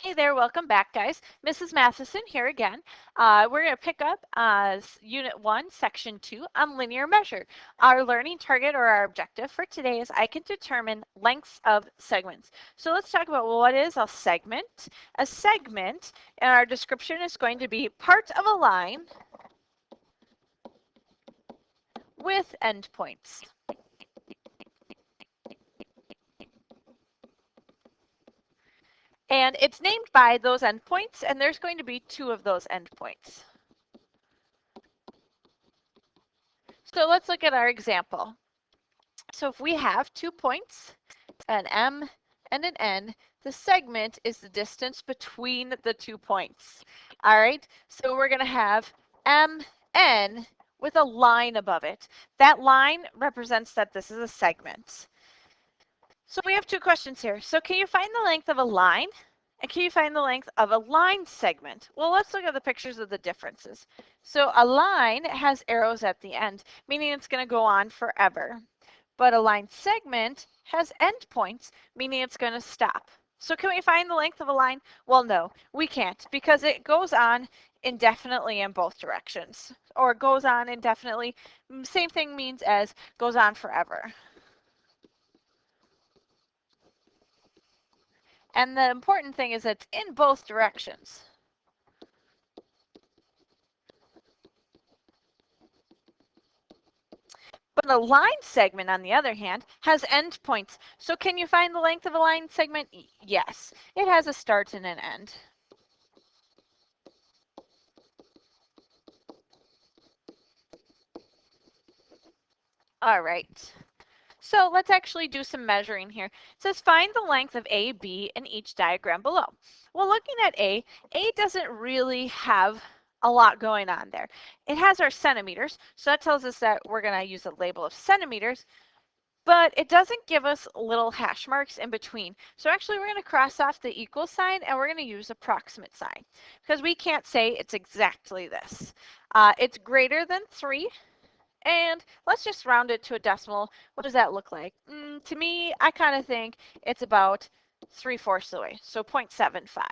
Hey there, welcome back, guys. Mrs. Matheson here again. We're going to pick up Unit 1, Section 2 on linear measure. Our learning target or our objective for today is I can determine lengths of segments. So let's talk about what is a segment. A segment, and our description is going to be part of a line with endpoints. And it's named by those endpoints, and there's going to be two of those endpoints. So let's look at our example. So if we have 2 points, an M and an N, the segment is the distance between the 2 points. All right, so we're going to have MN with a line above it. That line represents that this is a segment. So we have 2 questions here. So can you find the length of a line? And can you find the length of a line segment? Well, let's look at the pictures of the differences. So a line has arrows at the end, meaning it's going to go on forever. But a line segment has endpoints, meaning it's going to stop. So can we find the length of a line? Well, no, we can't, because it goes on indefinitely in both directions. Or goes on indefinitely, same thing means as goes on forever. And the important thing is it's in both directions. But a line segment, on the other hand, has endpoints. So can you find the length of a line segment? Yes. It has a start and an end. All right. So let's actually do some measuring here. It says find the length of A, B in each diagram below. Well, looking at A doesn't really have a lot going on there. It has our centimeters, so that tells us that we're going to use a label of centimeters, but it doesn't give us little hash marks in between. So actually we're going to cross off the equal sign and we're going to use approximate sign because we can't say it's exactly this. It's greater than 3. And let's just round it to a decimal. What does that look like? To me, I kind of think it's about 3/4 of the way, so 0.75.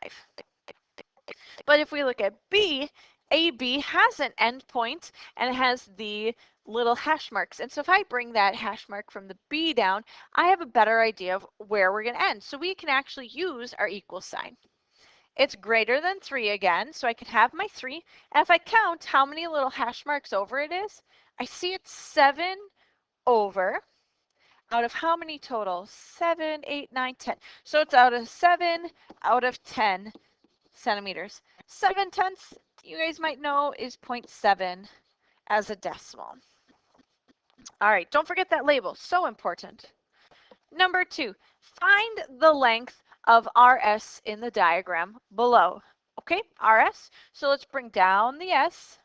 But if we look at B, AB has an endpoint and it has the little hash marks. And so if I bring that hash mark from the B down, I have a better idea of where we're going to end. So we can actually use our equal sign. It's greater than 3 again, so I can have my 3. And if I count how many little hash marks over it is, I see it's 7 over out of how many total? 7, 8, 9, 10. So it's out of 7 out of 10 centimeters. 7/10, you guys might know, is 0.7 as a decimal. All right, don't forget that label, so important. Number 2, find the length of RS in the diagram below. Okay, RS. So let's bring down the S.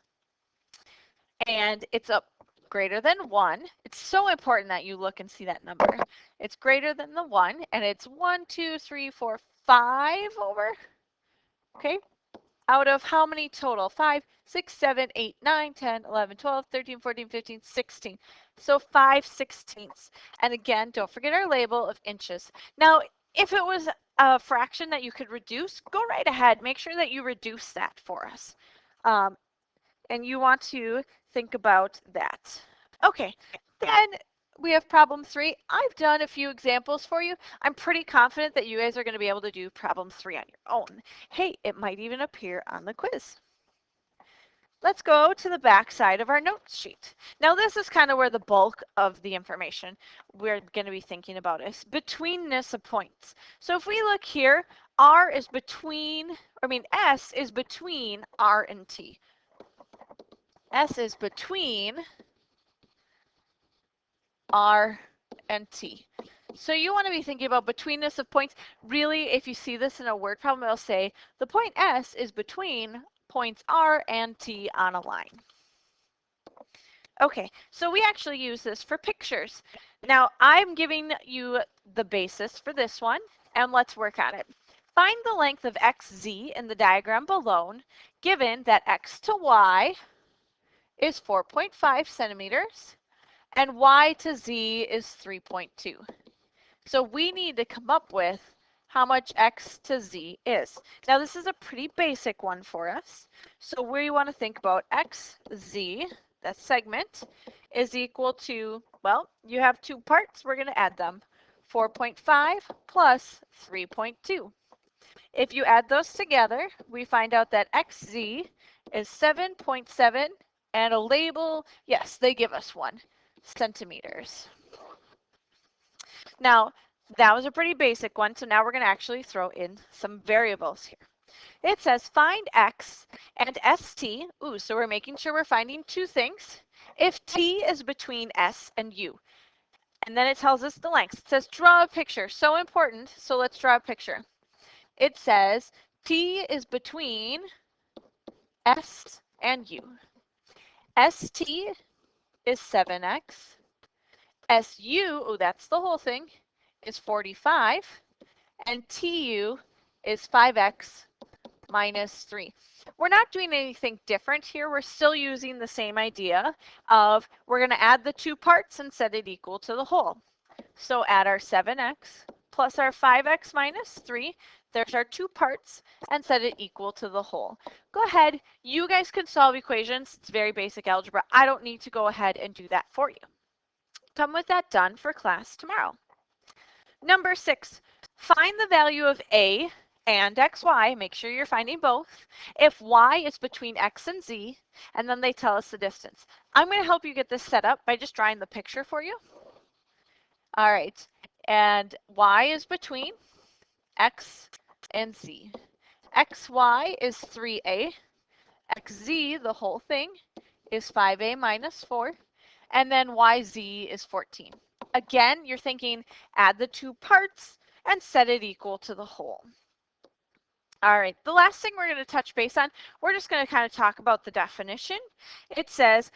And it's up greater than 1. It's so important that you look and see that number. It's greater than the 1, and it's 1, 2, 3, 4, 5 over. Okay, out of how many total? 5, 6, 7, 8, 9, 10, 11, 12, 13, 14, 15, 16. So 5/16. And again, don't forget our label of inches. Now, if it was a fraction that you could reduce, go right ahead. Make sure that you reduce that for us. And you want to think about that. Okay, then we have problem 3. I've done a few examples for you. I'm pretty confident that you guys are going to be able to do problem 3 on your own. Hey, it might even appear on the quiz. Let's go to the back side of our notes sheet. Now this is kind of where the bulk of the information we're going to be thinking about is betweenness of points. So if we look here, S is between R and T. S is between R and T. So you want to be thinking about betweenness of points. Really, if you see this in a word problem, it'll say the point S is between points R and T on a line. Okay, so we actually use this for pictures. Now, I'm giving you the basis for this one, and let's work on it. Find the length of XZ in the diagram below, given that X to Y is 4.5 centimeters, and Y to Z is 3.2. So we need to come up with how much x to z is. Now this is a pretty basic one for us. So we want to think about xz, that segment, is equal to, well, you have two parts, we're going to add them. 4.5 plus 3.2. If you add those together, we find out that xz is 7.7 and a label, yes, they give us 1 centimeters. Now, that was a pretty basic one, so now we're going to actually throw in some variables here. It says find x and st. Ooh, so we're making sure we're finding two things. If t is between s and u. And then it tells us the length. It says draw a picture. So important, so let's draw a picture. It says t is between s and u. st is 7x. su, oh, that's the whole thing, is 45. And tu is 5x minus 3. We're not doing anything different here. We're still using the same idea of we're going to add the two parts and set it equal to the whole. So add our 7x plus our 5x minus 3. There's our two parts and set it equal to the whole. Go ahead. You guys can solve equations. It's very basic algebra. I don't need to go ahead and do that for you. Come with that done for class tomorrow. Number 6, find the value of a and xy. Make sure you're finding both. If y is between x and z, and then they tell us the distance. I'm going to help you get this set up by just drawing the picture for you. All right, and y is between x and z. xy is 3a. xz, the whole thing, is 5a minus 4. And then yz is 14. Again, you're thinking add the two parts and set it equal to the whole. All right, the last thing we're going to touch base on, we're just going to kind of talk about the definition. It says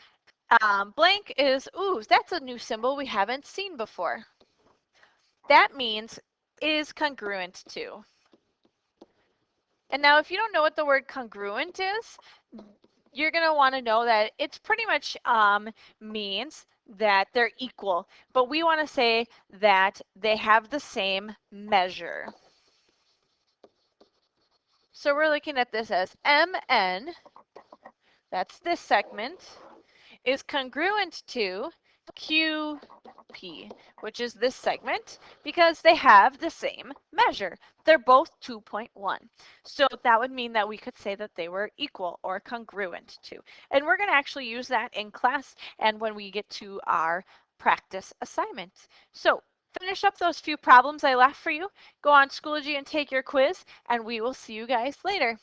blank is, ooh, that's a new symbol we haven't seen before. That means is congruent to. And now if you don't know what the word congruent is, you're going to want to know that it's pretty much means that they're equal, but we want to say that they have the same measure. So we're looking at this as MN, that's this segment, is congruent to QP, which is this segment, because they have the same measure. They're both 2.1. So that would mean that we could say that they were equal or congruent to. And we're going to actually use that in class and when we get to our practice assignments. So finish up those few problems I left for you. Go on Schoology and take your quiz, and we will see you guys later.